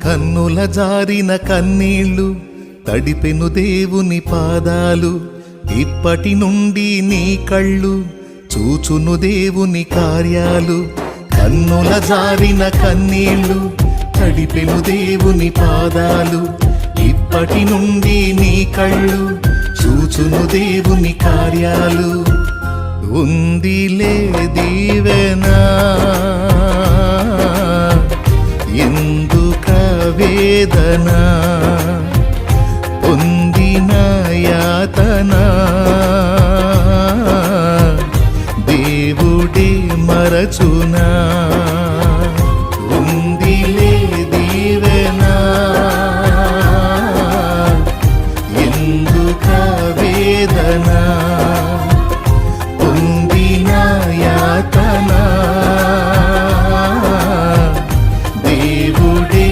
కన్నుల జారిన కన్నీళ్లు తడిపెను దేవుని పాదాలు, ఇప్పటి నుండి నీ కళ్ళు చూచును దేవుని కార్యాలు. కన్నుల జారిన కన్నీళ్లు తడిపెను దేవుని పాదాలు, ఇప్పటి నుండి నీ కళ్ళు చూచును దేవుని కార్యాలు. ఉందిలే దీవెనా ఎందుక వేదన, పొందిన యాతన దేవుడే మరచునా.